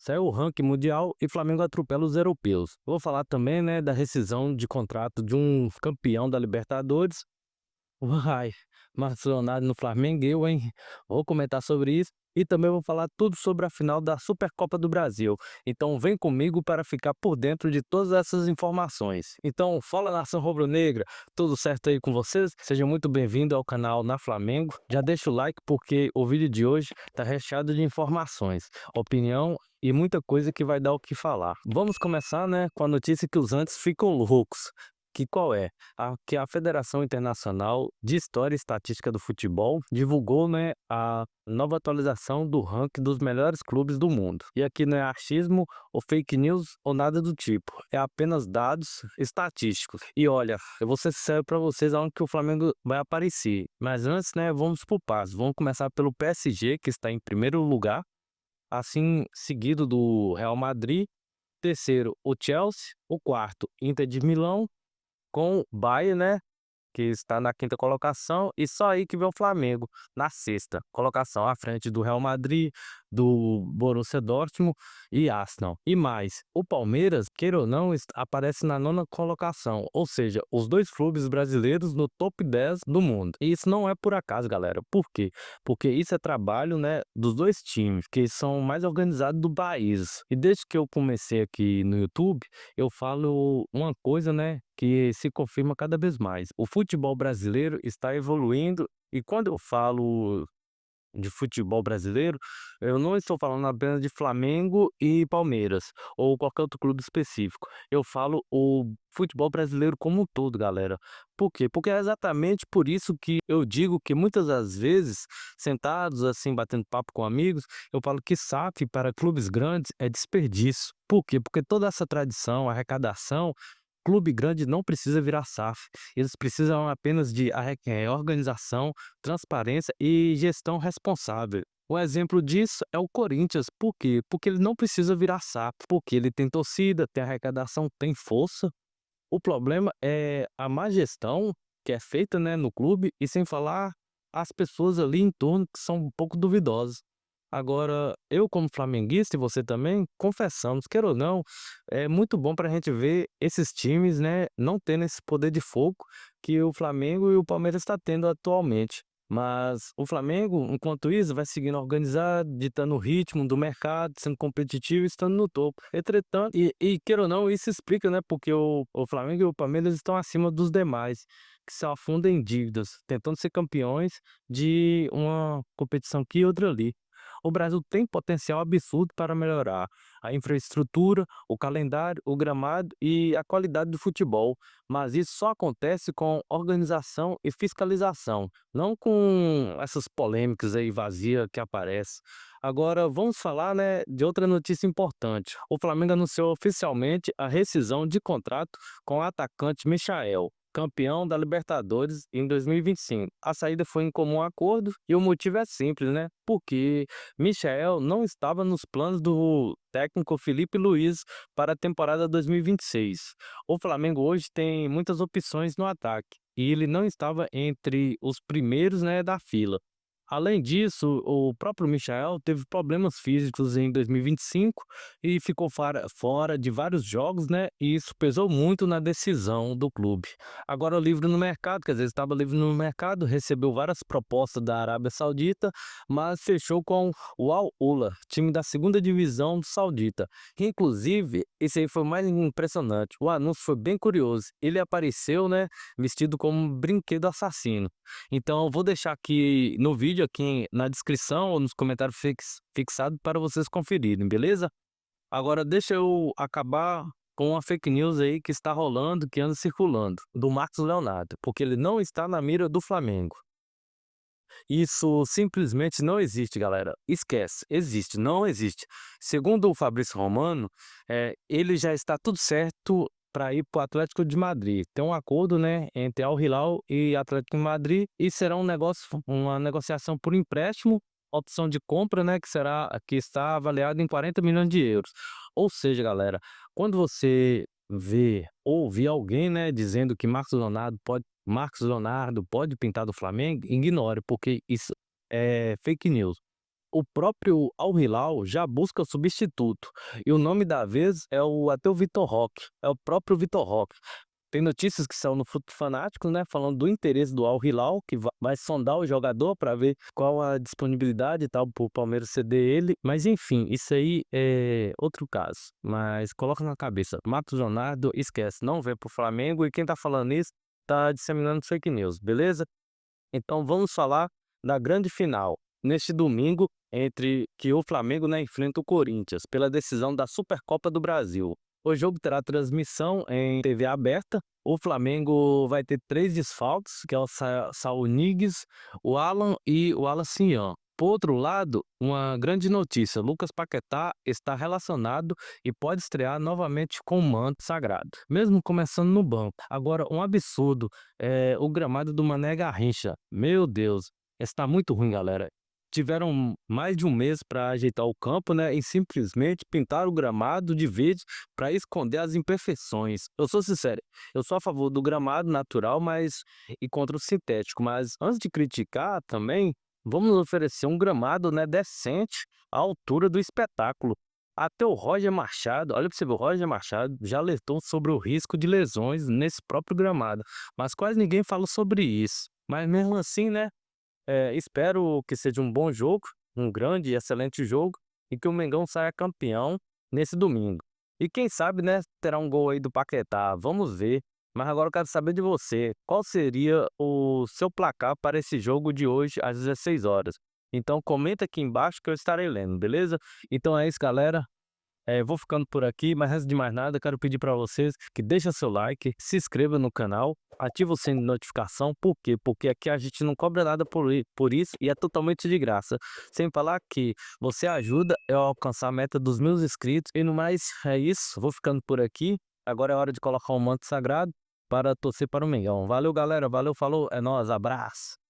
Saiu o ranking mundial e Flamengo atropela os europeus. Vou falar também, né, da rescisão de contrato de um campeão da Libertadores. Uai, Marcos Leonardo no Flamengo, eu, hein? Vou comentar sobre isso e também vou falar tudo sobre a final da Supercopa do Brasil. Então vem comigo para ficar por dentro de todas essas informações. Então, fala nação rubro-negra, tudo certo aí com vocês? Seja muito bem-vindo ao canal Na Flamengo. Já deixa o like porque o vídeo de hoje está recheado de informações, opinião e muita coisa que vai dar o que falar. Vamos começar, né, com a notícia que os antes ficam loucos. Que qual é? Que a Federação Internacional de História e Estatística do Futebol divulgou, né, a nova atualização do ranking dos melhores clubes do mundo. E aqui não é achismo ou fake news ou nada do tipo, é apenas dados estatísticos. E olha, eu vou ser sincero para vocês aonde que o Flamengo vai aparecer. Mas antes, né, vamos por partes. Vamos começar pelo PSG, que está em primeiro lugar, assim seguido do Real Madrid, terceiro o Chelsea, o quarto Inter de Milão, com o Bayern, né, que está na quinta colocação, e só aí que vem o Flamengo na sexta colocação, à frente do Real Madrid, do Borussia Dortmund e Arsenal. E mais, o Palmeiras, queira ou não, aparece na nona colocação, ou seja, os dois clubes brasileiros no top 10 do mundo. E isso não é por acaso, galera. Por quê? Porque isso é trabalho, né, dos dois times, que são mais organizados do país. E desde que eu comecei aqui no YouTube, eu falo uma coisa, né, que se confirma cada vez mais. O futebol brasileiro está evoluindo e quando eu falo de futebol brasileiro, eu não estou falando apenas de Flamengo e Palmeiras, ou qualquer outro clube específico. Eu falo o futebol brasileiro como um todo, galera. Por quê? Porque é exatamente por isso que eu digo que muitas das vezes, sentados assim, batendo papo com amigos, eu falo que SAF para clubes grandes é desperdício. Por quê? Porque toda essa tradição, arrecadação, clube grande não precisa virar SAF. Eles precisam apenas de organização, transparência e gestão responsável. Um exemplo disso é o Corinthians. Por quê? Porque ele não precisa virar SAF, porque ele tem torcida, tem arrecadação, tem força. O problema é a má gestão que é feita, né, no clube e sem falar as pessoas ali em torno que são um pouco duvidosas. Agora, eu como flamenguista e você também, confessamos, queira ou não, é muito bom para a gente ver esses times, né, não tendo esse poder de fogo que o Flamengo e o Palmeiras está tendo atualmente. Mas o Flamengo, enquanto isso, vai seguindo organizado, ditando o ritmo do mercado, sendo competitivo e estando no topo. Entretanto, queira ou não, isso explica, né, porque o Flamengo e o Palmeiras estão acima dos demais, que se afundam em dívidas, tentando ser campeões de uma competição aqui e outra ali. O Brasil tem potencial absurdo para melhorar a infraestrutura, o calendário, o gramado e a qualidade do futebol, mas isso só acontece com organização e fiscalização, não com essas polêmicas aí vazias que aparecem. Agora vamos falar, né, de outra notícia importante. O Flamengo anunciou oficialmente a rescisão de contrato com o atacante Michael, campeão da Libertadores em 2025. A saída foi em comum acordo e o motivo é simples, né? Porque Michael não estava nos planos do técnico Felipe Luiz para a temporada 2026. O Flamengo hoje tem muitas opções no ataque e ele não estava entre os primeiros, né, da fila. Além disso, o próprio Michael teve problemas físicos em 2025 e ficou fora de vários jogos, né? E isso pesou muito na decisão do clube. Agora livre no mercado, quer dizer, estava livre no mercado, recebeu várias propostas da Arábia Saudita, mas fechou com o Al Ula, time da segunda divisão do Saudita. Que inclusive, esse aí foi o mais impressionante. O anúncio foi bem curioso. Ele apareceu, né, vestido como um brinquedo assassino. Então, eu vou deixar aqui no vídeo, aqui na descrição ou nos comentários fixado para vocês conferirem, beleza? Agora deixa eu acabar com uma fake news aí que está rolando, que anda circulando, do Marcos Leonardo, porque ele não está na mira do Flamengo. Isso simplesmente não existe, galera. Esquece, existe, não existe. Segundo o Fabrício Romano, ele já está tudo certo para ir para o Atlético de Madrid. Tem um acordo, né, entre Al Hilal e Atlético de Madrid e será uma negociação por empréstimo, opção de compra, né, que está avaliada em 40 milhões de euros. Ou seja, galera, quando você vê ou ouvir alguém, né, dizendo que Marcos Leonardo pode pintar do Flamengo, ignore, porque isso é fake news. o próprio Al Hilal já busca o substituto, e o nome da vez é até o Vitor Roque, é o próprio Vitor Roque. Tem notícias que são no Fut Fanáticos, né, falando do interesse do Al Hilal, que vai sondar o jogador para ver qual a disponibilidade e tal, para o Palmeiras ceder ele, mas enfim, isso aí é outro caso. Mas coloca na cabeça, Marcos Leonardo esquece, não vem para o Flamengo, e quem tá falando isso tá disseminando fake news, beleza? Então vamos falar da grande final, neste domingo, entre que o Flamengo, né, enfrenta o Corinthians, pela decisão da Supercopa do Brasil. O jogo terá transmissão em TV aberta. O Flamengo vai ter 3 desfalques, que é o Saul Niguez, o Alan e o Alassian. Por outro lado, uma grande notícia: Lucas Paquetá está relacionado e pode estrear novamente com o manto sagrado, mesmo começando no banco. Agora, um absurdo, o gramado do Mané Garrincha. Meu Deus, está muito ruim, galera. Tiveram mais de um mês para ajeitar o campo, né, e simplesmente pintar o gramado de verde para esconder as imperfeições. Eu sou sincero, eu sou a favor do gramado natural, mas e contra o sintético, mas antes de criticar também, vamos oferecer um gramado, né, decente à altura do espetáculo. Até o Roger Machado, olha para você ver, o Roger Machado já alertou sobre o risco de lesões nesse próprio gramado, mas quase ninguém fala sobre isso. Mas mesmo assim, né, espero que seja um bom jogo, um grande e excelente jogo, e que o Mengão saia campeão nesse domingo. E quem sabe, né, terá um gol aí do Paquetá, vamos ver. Mas agora eu quero saber de você, qual seria o seu placar para esse jogo de hoje às 16 horas? Então comenta aqui embaixo que eu estarei lendo, beleza? Então é isso, galera. Vou ficando por aqui, mas antes de mais nada, quero pedir para vocês que deixem seu like, se inscreva no canal, ativa o sininho de notificação. Por quê? Porque aqui a gente não cobra nada por isso e é totalmente de graça. Sem falar que você ajuda eu a alcançar a meta dos meus inscritos. E no mais, é isso. Vou ficando por aqui. Agora é hora de colocar o manto sagrado para torcer para o Mengão. Valeu, galera. Valeu, falou. É nóis. Abraço.